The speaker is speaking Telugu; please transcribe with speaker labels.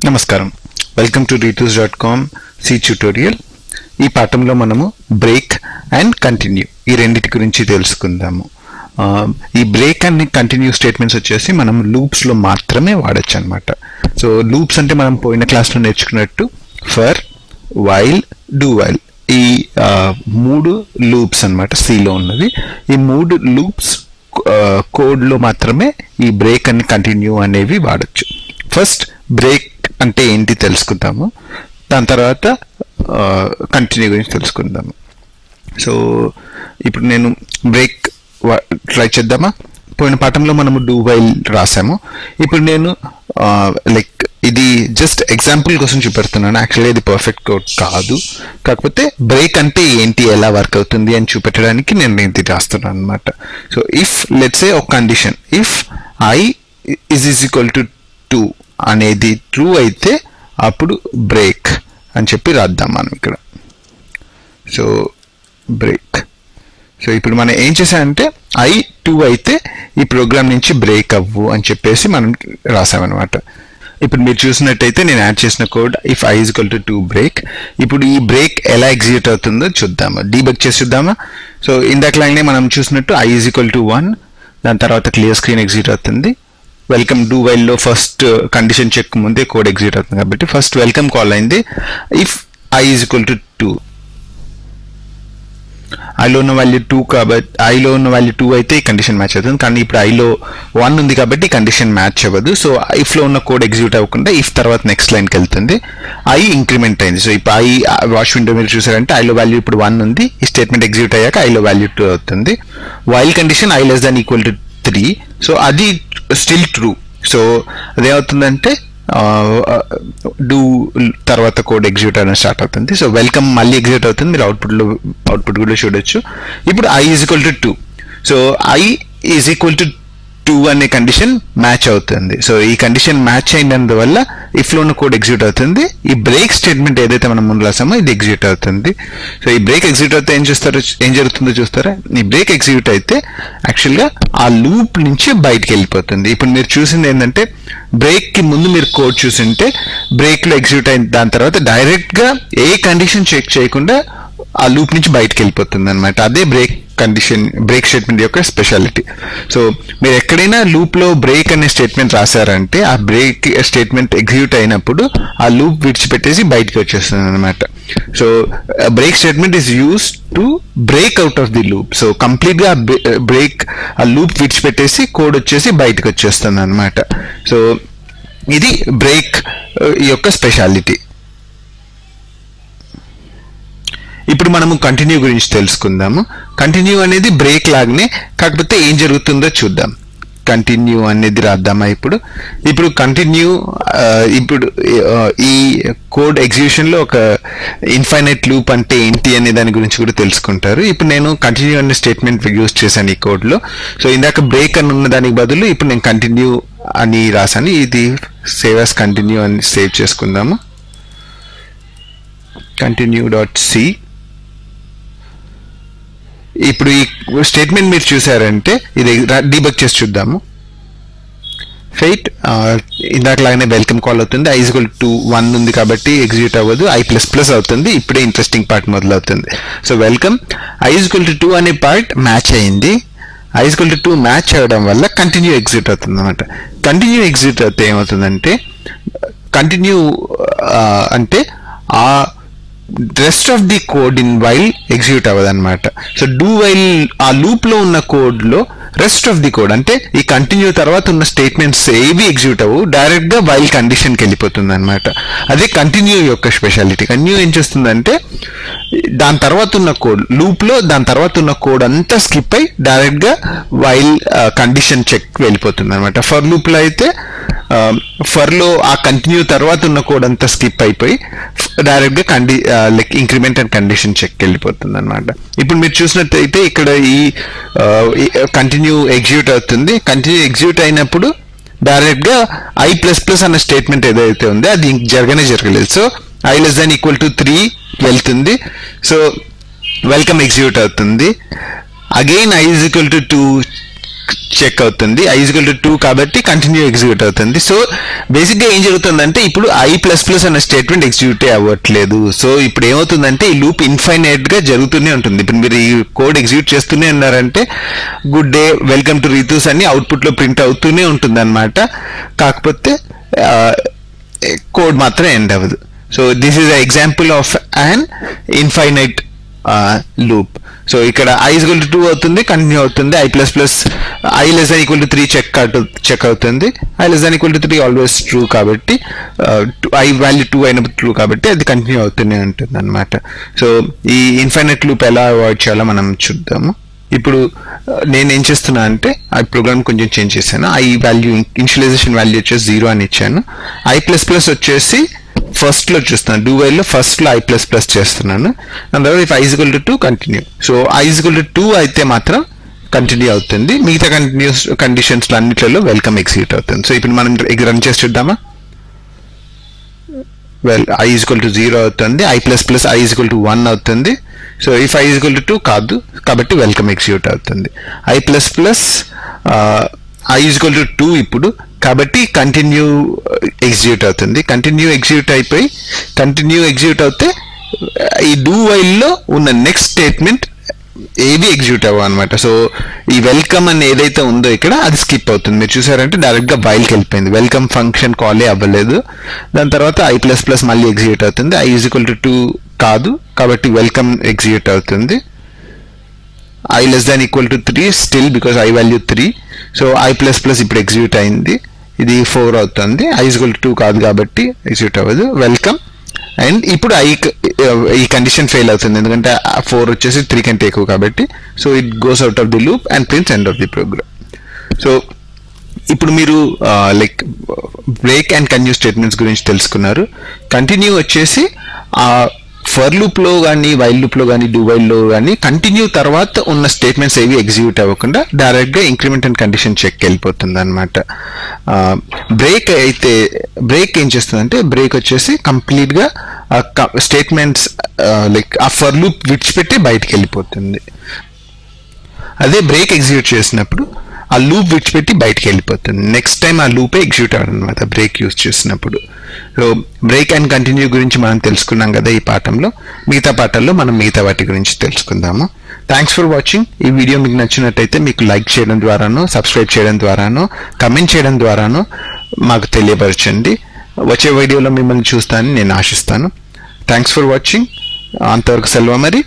Speaker 1: నమస్కారం welcome to ritus.com C tutorial ఈ పాఠంలో మనము బ్రేక్ అండ్ కంటిన్యూ ఈ రెండిటి గురించి తెలుసుకుందాము ఈ బ్రేక్ అండ్ కంటిన్యూ స్టేట్మెంట్స్ వచ్చేసి మనం లూప్స్ లో మాత్రమే వాడొచ్చు అన్నమాట సో లూప్స్ అంటే మనం పోయిన క్లాస్ లో నేర్చుకున్నట్టు ఫర్ వైల్ డూ వైల్ ఈ మూడు లూప్స్ అన్నమాట సి లో ఉన్నది ఈ మూడు లూప్స్ కోడ్ లో మాత్రమే ఈ బ్రేక్ అండ్ కంటిన్యూ అనేవి వాడొచ్చు ఫస్ట్ బ్రేక్ అంటే ఏంటి తెలుసుకుందాము దాని తర్వాత కంటిన్యూ గురించి తెలుసుకుందాము సో ఇప్పుడు నేను బ్రేక్ ట్రై చేద్దామా పోయిన పాఠంలో మనము డూ వైల్ రాసాము ఇప్పుడు నేను లైక్ ఇది జస్ట్ ఎగ్జాంపుల్ కోసం చూపెడుతున్నాను యాక్చువల్లీ ఇది పర్ఫెక్ట్ కోడ్ కాదు కాకపోతే బ్రేక్ అంటే ఏంటి ఎలా వర్క్ అవుతుంది అని చూపెట్టడానికి నేను ఇది రాస్తున్నాను అనమాట సో ఇఫ్ లెట్స్ సే ఒక condition if I is equal to 2 అనేది ట్రూ అయితే అప్పుడు బ్రేక్ అని చెప్పి రాద్దాం మనం ఇక్కడ సో బ్రేక్ సో ఇప్పుడు మనం ఏం చేసామంటే ఐ 2 అయితే ఈ ప్రోగ్రామ్ నుంచి బ్రేక్ అవ్వు అని చెప్పేసి మనం రాసామన్నమాట ఇప్పుడు మీరు చూసినట్టయితే నేను యాడ్ చేసిన code if I is equal to 2 break ఇప్పుడు ఈ బ్రేక్ ఎలా ఎగ్జిక్యూట్ అవుతుందో చూద్దాము డీబగ్ చేసి చూద్దామా సో ఇందాకలాగానే మనం చూసినట్టు ఐ ఈజ్ ఈక్వల్ టు 1 దాని తర్వాత క్లియర్ స్క్రీన్ ఎగ్జిక్యూట్ అవుతుంది వెల్కమ్ డూ వైల్ లో ఫస్ట్ కండిషన్ చెక్ ముందే కోడ్ ఎగ్జిక్యూట్ అవుతుంది కాబట్టి ఫస్ట్ వెల్కమ్ కాల్ అయింది if I is equal to 2 ఐలో ఉన్న వాల్యూ 2 కాబట్టి ఐలో ఉన్న వాల్యూ 2 అయితే ఈ కండిషన్ మ్యాచ్ అవుతుంది కానీ ఇప్పుడు ఐలో 1 ఉంది కాబట్టి కండిషన్ మ్యాచ్ అవ్వదు సో ఇఫ్ లో ఉన్న కోడ్ ఎగ్జిక్యూట్ అవ్వకుండా ఇఫ్ తర్వాత నెక్స్ట్ లైన్కి వెళ్తుంది ఐ ఇంక్రిమెంట్ అయింది సో ఇప్పుడు ఐ వాష్ విండో మీరు చూసారంటే ఐలో వాల్యూ ఇప్పుడు 1 ఉంది ఈ స్టేట్మెంట్ ఎగ్జిక్యూట్ అయ్యాక ఐలో వాల్యూ 2 అవుతుంది while condition I less than equal to 3 so అది స్టిల్ ట్రూ సో అదేమవుతుందంటే డూ తర్వాత కోడ్ ఎగ్జిక్యూట్ అనేది స్టార్ట్ అవుతుంది సో వెల్కమ్ మళ్ళీ ఎగ్జిక్యూట్ అవుతుంది మీరు అవుట్పుట్ కూడా చూడొచ్చు ఇప్పుడు I is equal to 2 so I is equal to 2 అనే కండిషన్ మ్యాచ్ అవుతుంది సో ఈ కండిషన్ మ్యాచ్ అయినందువల్ల ఇఫ్ లో ఉన్న కోడ్ ఎగ్జిక్యూట్ అవుతుంది ఈ బ్రేక్ స్టేట్మెంట్ ఏదైతే మనం ముందు రాసామో ఇది ఎగ్జిక్యూట్ అవుతుంది సో ఈ బ్రేక్ ఎగ్జిక్యూట్ అయితే ఏం జరుగుతుందో చూస్తారా ఈ బ్రేక్ ఎగ్జిక్యూట్ అయితే యాక్చువల్గా ఆ లూప్ నుంచి బయటకు వెళ్ళిపోతుంది ఇప్పుడు మీరు చూసింది ఏంటంటే బ్రేక్ కి ముందు మీరు కోడ్ చూసింటే బ్రేక్ లో ఎగ్జిక్యూట్ అయిన దాని తర్వాత డైరెక్ట్ గా ఏ కండిషన్ చెక్ చేయకుండా ఆ లూప్ నుంచి బయటకు వెళ్ళిపోతుంది అనమాట అదే బ్రేక్ స్టేట్మెంట్ యొక్క స్పెషాలిటీ సో మీరు ఎక్కడైనా లూప్ లో బ్రేక్ అనే స్టేట్మెంట్ రాశారంటే ఆ బ్రేక్ స్టేట్మెంట్ ఎగ్జిక్యూట్ అయినప్పుడు ఆ లూప్ విడిచిపెట్టేసి బయటకు వచ్చేస్తుంది అనమాట so break statement is use to break out of the loop so complete గా బ్రేక్ ఆ లూప్ విడిచిపెట్టేసి కోడ్ వచ్చేసి బయటకు వచ్చేస్తుంది అనమాట సో ఇది బ్రేక్ యొక్క స్పెషాలిటీ ఇప్పుడు మనము కంటిన్యూ గురించి తెలుసుకుందాము కంటిన్యూ అనేది బ్రేక్ లాగానే కాకపోతే ఏం జరుగుతుందో చూద్దాం కంటిన్యూ అనేది రాద్దామా ఇప్పుడు కంటిన్యూ ఇప్పుడు ఈ కోడ్ ఎగ్జిక్యూషన్ లో ఒక ఇన్ఫైనైట్ లూప్ అంటే ఏంటి అనే దాని గురించి కూడా తెలుసుకుంటారు ఇప్పుడు నేను కంటిన్యూ అనే స్టేట్మెంట్ యూజ్ చేశాను ఈ కోడ్ లో సో ఇందాక బ్రేక్ అని ఉన్న దానికి బదులు ఇప్పుడు నేను కంటిన్యూ అని రాశాను ఇది సేవ్ యాస్ కంటిన్యూ అని సేవ్ చేసుకుందాము continue.c ఇప్పుడు ఈ స్టేట్మెంట్ మీరు చూసారంటే ఇది డీబగ్ చేసి చూద్దాము ఫెయిట్ ఇందాకలాగానే వెల్కమ్ కాల్ అవుతుంది ఐ ఈజ్ ఈక్వల్ టు 1 ఉంది కాబట్టి ఎగ్జిక్యూట్ అవ్వదు ఐ ప్లస్ అవుతుంది ఇప్పుడే ఇంట్రెస్టింగ్ పార్ట్ మొదలవుతుంది so welcome I is equal to 2 అనే పార్ట్ మ్యాచ్ అయింది I is equal to 2 match అవ్వడం వల్ల కంటిన్యూ ఎగ్జిక్యూట్ అవుతుంది అనమాట కంటిన్యూ ఎగ్జిక్యూట్ అయితే ఏమవుతుందంటే కంటిన్యూ అంటే ఆ rest of the code in while execute అవ్వదు అనమాట సో డూ వైల్ ఆ లూప్ లో ఉన్న కోడ్ లో రెస్ట్ ఆఫ్ ది కోడ్ అంటే ఈ కంటిన్యూ తర్వాత ఉన్న స్టేట్మెంట్స్ ఏవి ఎగ్జిక్యూట్ అవ్వవు డైరెక్ట్ గా వైల్ కండిషన్కి వెళ్ళిపోతుంది అనమాట అదే కంటిన్యూ యొక్క స్పెషాలిటీ కంటిన్యూ ఏం చేస్తుందంటే దాని తర్వాత ఉన్న కోడ్ లూప్ లో దాని తర్వాత ఉన్న కోడ్ అంతా స్కిప్ అయి డైరెక్ట్ గా వైల్ కండిషన్ చెక్ వెళ్ళిపోతుంది అనమాట ఫర్ లూప్ లో అయితే ఫర్ లో ఆ కంటిన్యూ తర్వాత ఉన్న కోడ్ అంతా స్కిప్ అయిపోయి డైరెక్ట్ గా like increment and condition check వెళ్ళిపోతుంది అనమాట ఇప్పుడు మీరు చూసినట్టయితే ఇక్కడ ఈ కంటిన్యూ ఎగ్జిక్యూట్ అవుతుంది కంటిన్యూ ఎగ్జిక్యూట్ అయినప్పుడు డైరెక్ట్ గా ఐ ప్లస్ అన్న స్టేట్మెంట్ ఏదైతే ఉందో అది జరగలేదు so I less than equal to 3 వెళ్తుంది సో వెల్కమ్ ఎగ్జిక్యూట్ అవుతుంది again I is equal to 2 check అవుతుంది, i = 2 కాబట్టి కంటిన్యూ ఎగ్జిక్యూట్ అవుతుంది. సో బేసిక్గా ఏం జరుగుతుందంటే ఇప్పుడు i++ అనే స్టేట్మెంట్ ఎగ్జిక్యూట్ అవ్వట్లేదు. సో ఇప్పుడు ఏమవుతుందంటే ఈ లూప్ ఇన్ఫైనైట్గా జరుగుతూనే ఉంటుంది. ఇప్పుడు మీరు ఈ కోడ్ ఎగ్జిక్యూట్ చేస్తూనే ఉన్నారంటే good day welcome to Ritu's అని అవుట్పుట్లో ప్రింట్ అవుతూనే ఉంటుంది అనమాట. కాకపోతే కోడ్ మాత్రం ఎండ్ అవ్వదు. So this is a example of an infinite loop. So ఇక్కడ i = 2 అవుతుంది, కంటిన్యూ అవుతుంది, i++ i <= 3 చెక్ అవుతుంది, i <= 3 ఆల్వేస్ ట్రూ కాబట్టి i వాల్యూ 2 అయినప్పుడు ట్రూ కాబట్టి అది కంటిన్యూ అవుతూనే ఉంటుంది అనమాట. సో ఈ ఇన్ఫైనైట్ లూప్ ఎలా అవాయిడ్ చేయాలో మనం చూద్దాము. ఇప్పుడు నేను ఏం చేస్తున్నా అంటే ఆ ప్రోగ్రామ్ కొంచెం చేంజ్ చేశాను. i వాల్యూ ఇనిషియలైజేషన్ వాల్యూ వచ్చేసి 0 అని ఇచ్చాను. i++ వచ్చేసి ఫస్ట్లో చూస్తున్నాను, డూ వైల్లో ఫస్ట్లో i++ చేస్తున్నాను. దాని తర్వాత if i = 2 continue. So i = 2 అయితే మాత్రం కంటిన్యూ అవుతుంది, మిగతా కండిషన్స్లో అన్నిట్లలో వెల్కమ్ ఎగ్జిక్యూట్ అవుతుంది. సో ఇప్పుడు మనం రన్ చేసి చూద్దామా. i = 0 అవుతుంది, i++ i = 1 అవుతుంది. సో if i = 2 కాదు కాబట్టి వెల్కమ్ ఎగ్జిక్యూట్ అవుతుంది. i++ i = 2 ఇప్పుడు కాబట్టి కంటిన్యూ ఎగ్జిక్యూట్ అవుతుంది. కంటిన్యూ ఎగ్జిక్యూట్ అయిపోయి కంటిన్యూ ఎగ్జిక్యూట్ అవుతే ఈ డూ వైల్లో ఉన్న నెక్స్ట్ స్టేట్మెంట్ ఏది ఎగ్జిక్యూట్ అవ్వ అనమాట. సో ఈ వెల్కమ్ అని ఏదైతే ఉందో ఇక్కడ అది స్కిప్ అవుతుంది. మీరు చూసారంటే డైరెక్ట్గా వైల్కి వెళ్ళిపోయింది, వెల్కమ్ ఫంక్షన్ కాలే అవ్వలేదు. దాని తర్వాత i++ మళ్ళీ ఎగ్జిక్యూట్ అవుతుంది, i = 2 కాదు కాబట్టి వెల్కమ్ ఎగ్జిక్యూట్ అవుతుంది. i <= 3 still because i value 3. So i++ ఇప్పుడు ఎగ్జిక్యూట్ అయింది, ఇది 4 అవుతుంది, i = 2 కాదు కాబట్టి ఎగ్జిక్యూట్ అవ్వదు, వెల్కమ్. అండ్ ఇప్పుడు ఈ కండిషన్ ఫెయిల్ అవుతుంది ఎందుకంటే 4 వచ్చేసి 3 కంటే ఎక్కువ కాబట్టి. So it goes out of the loop and prints end of the program. So ఇప్పుడు మీరు like break and continue statements గురించి తెలుసుకున్నారు. కంటిన్యూ వచ్చేసి ఫర్ లూప్లో కానీ వైల్ లూప్లో కానీ డూ వైల్లో కానీ కంటిన్యూ తర్వాత ఉన్న స్టేట్మెంట్స్ ఏవి ఎగ్జిక్యూట్ అవ్వకుండా డైరెక్ట్గా ఇంక్రిమెంట్ అండ్ కండిషన్ చెక్ వెళ్ళిపోతుంది అనమాట. బ్రేక్ అయితే బ్రేక్ ఏం చేస్తుందంటే బ్రేక్ వచ్చేసి కంప్లీట్గా స్టేట్మెంట్స్ లైక్ ఆ ఫర్ లూప్ విడిచిపెట్టి బయటికి వెళ్ళిపోతుంది. అదే బ్రేక్ ఎగ్జిక్యూట్ చేసినప్పుడు ఆ లూప్ విడిచిపెట్టి బయటికి వెళ్ళిపోతుంది, నెక్స్ట్ టైం ఆ లూపే ఎగ్జిక్యూట్ అవ్వడం అనమాట బ్రేక్ యూజ్ చేసినప్పుడు. సో బ్రేక్ అండ్ కంటిన్యూ గురించి మనం తెలుసుకున్నాం కదా ఈ పాఠంలో. మిగతా పాఠాల్లో మనం మిగతా వాటి గురించి తెలుసుకుందాము. Thanks for watching. ఈ వీడియో మీకు నచ్చినట్టయితే మీకు లైక్ చేయడం ద్వారానో, సబ్స్క్రైబ్ చేయడం ద్వారానో, కమెంట్ చేయడం ద్వారానో మాకు తెలియపరచండి. వచ్చే వీడియోలో మిమ్మల్ని చూస్తానని నేను ఆశిస్తాను. Thanks for watching. అంతవరకు సెలవు మరి.